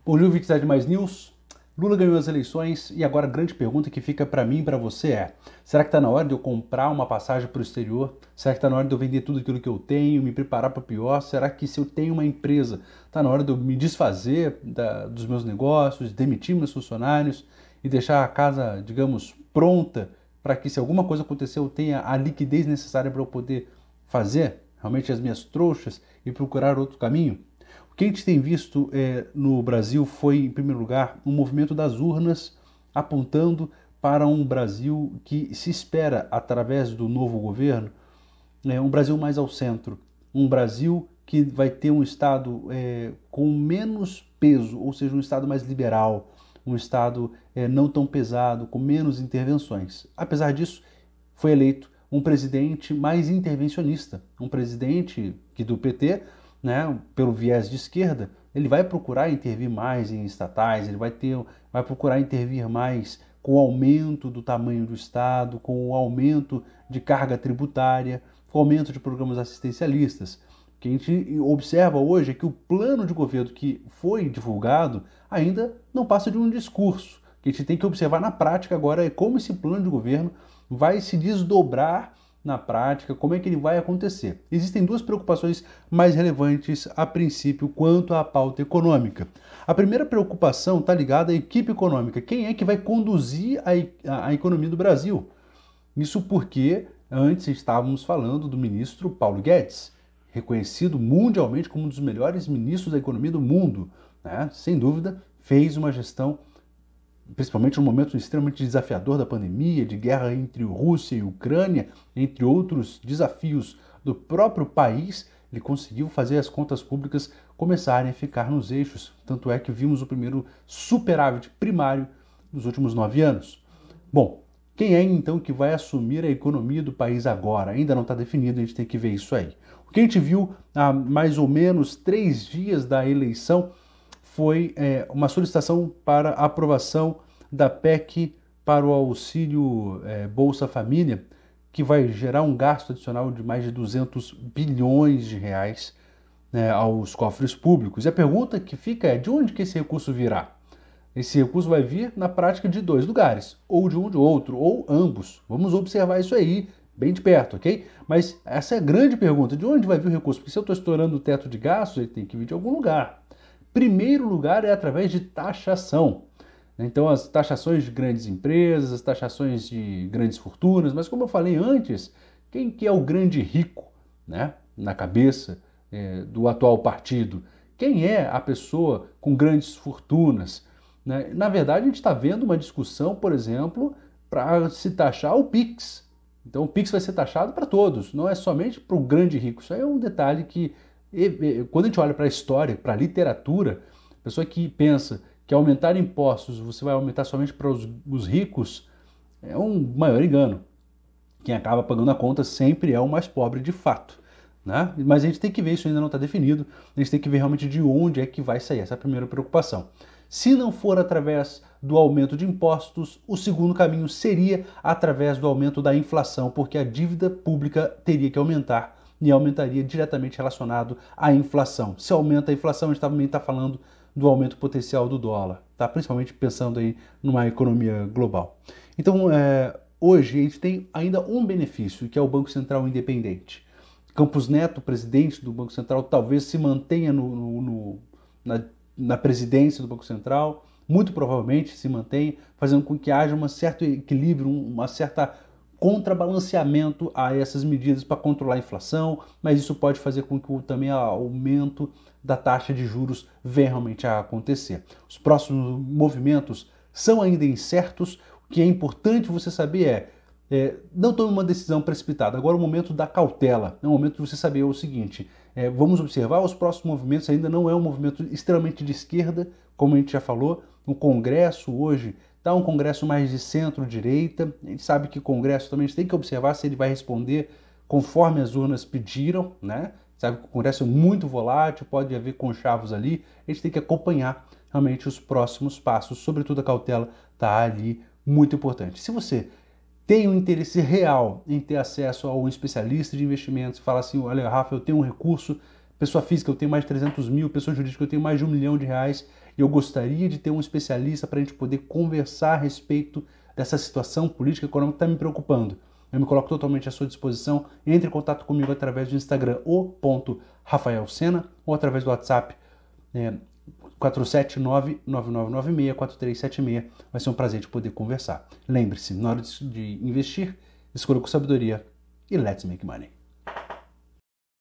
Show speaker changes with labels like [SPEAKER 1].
[SPEAKER 1] Bom dia, 27 Mais News. Lula ganhou as eleições e agora a grande pergunta que fica para mim e para você é: será que está na hora de eu comprar uma passagem para o exterior? Será que está na hora de eu vender tudo aquilo que eu tenho, me preparar para o pior? Será que se eu tenho uma empresa, está na hora de eu me desfazer dos meus negócios, demitir meus funcionários e deixar a casa, digamos, pronta para que se alguma coisa acontecer eu tenha a liquidez necessária para eu poder fazer realmente as minhas trouxas e procurar outro caminho? O que a gente tem visto no Brasil foi, em primeiro lugar, um movimento das urnas apontando para um Brasil que se espera, através do novo governo, um Brasil mais ao centro, um Brasil que vai ter um Estado com menos peso, ou seja, um Estado mais liberal, um Estado não tão pesado, com menos intervenções. Apesar disso, foi eleito um presidente mais intervencionista, um presidente que do PT, né, pelo viés de esquerda, ele vai procurar intervir mais em estatais, ele vai procurar intervir mais com o aumento do tamanho do Estado, com o aumento de carga tributária, com o aumento de programas assistencialistas. O que a gente observa hoje é que o plano de governo que foi divulgado ainda não passa de um discurso. O que a gente tem que observar na prática agora é como esse plano de governo vai se desdobrar na prática, como é que ele vai acontecer. Existem duas preocupações mais relevantes a princípio quanto à pauta econômica. A primeira preocupação está ligada à equipe econômica. Quem é que vai conduzir a economia do Brasil? Isso porque antes estávamos falando do ministro Paulo Guedes, reconhecido mundialmente como um dos melhores ministros da economia do mundo, né? Sem dúvida, fez uma gestão, principalmente no momento extremamente desafiador da pandemia, de guerra entre Rússia e Ucrânia, entre outros desafios do próprio país, ele conseguiu fazer as contas públicas começarem a ficar nos eixos. Tanto é que vimos o primeiro superávit primário nos últimos 9 anos. Bom, quem é então que vai assumir a economia do país agora? Ainda não está definido, a gente tem que ver isso aí. O que a gente viu há mais ou menos 3 dias da eleição foi uma solicitação para aprovação da PEC para o auxílio Bolsa Família, que vai gerar um gasto adicional de mais de 200 bilhões de reais, né, aos cofres públicos. E a pergunta que fica é: de onde que esse recurso virá? Esse recurso vai vir na prática de 2 lugares, ou de um ou de outro, ou ambos. Vamos observar isso aí bem de perto, ok? Mas essa é a grande pergunta: de onde vai vir o recurso? Porque se eu estou estourando o teto de gastos, ele tem que vir de algum lugar. Primeiro lugar é através de taxação. Então, as taxações de grandes empresas, as taxações de grandes fortunas, mas como eu falei antes, quem que é o grande rico, né, na cabeça do atual partido? Quem é a pessoa com grandes fortunas? Né? Na verdade, a gente está vendo uma discussão, por exemplo, para se taxar o Pix. Então, o Pix vai ser taxado para todos, não é somente para o grande rico. Isso aí é um detalhe que, quando a gente olha para a história, para a literatura, a pessoa que pensa que aumentar impostos você vai aumentar somente para os ricos é um maior engano. Quem acaba pagando a conta sempre é o mais pobre de fato. Né? Mas a gente tem que ver, isso ainda não está definido, a gente tem que ver realmente de onde é que vai sair, essa é a primeira preocupação. Se não for através do aumento de impostos, o segundo caminho seria através do aumento da inflação, porque a dívida pública teria que aumentar e aumentaria diretamente relacionado à inflação. Se aumenta a inflação, a gente também está falando do aumento potencial do dólar, tá? Principalmente pensando aí numa economia global. Então, hoje a gente tem ainda um benefício, que é o Banco Central independente. Campos Neto, presidente do Banco Central, talvez se mantenha na presidência do Banco Central, muito provavelmente se mantenha, fazendo com que haja um certo equilíbrio, uma certa contrabalanceamento a essas medidas para controlar a inflação, mas isso pode fazer com que também o aumento da taxa de juros venha realmente a acontecer. Os próximos movimentos são ainda incertos. O que é importante você saber não tome uma decisão precipitada. Agora é o momento da cautela, é o momento de você saber o seguinte: vamos observar os próximos movimentos. Ainda não é um movimento extremamente de esquerda, como a gente já falou. O Congresso hoje está um Congresso mais de centro-direita. A gente sabe que o Congresso também a gente tem que observar se ele vai responder conforme as urnas pediram, né? Sabe que o Congresso é muito volátil, pode haver conchavos ali. A gente tem que acompanhar realmente os próximos passos, sobretudo a cautela está ali muito importante. Se você tem um interesse real em ter acesso a um especialista de investimentos, fala assim: olha, Rafa, eu tenho um recurso Pessoa física, eu tenho mais de 300 mil. Pessoa jurídica, eu tenho mais de R$1 milhão. E eu gostaria de ter um especialista para a gente poder conversar a respeito dessa situação política e econômica que está me preocupando. Eu me coloco totalmente à sua disposição. Entre em contato comigo através do Instagram, o.rafaelsena, ou através do WhatsApp, 479-9996-4376. Vai ser um prazer de poder conversar. Lembre-se, na hora de investir, escolha com sabedoria e let's make money.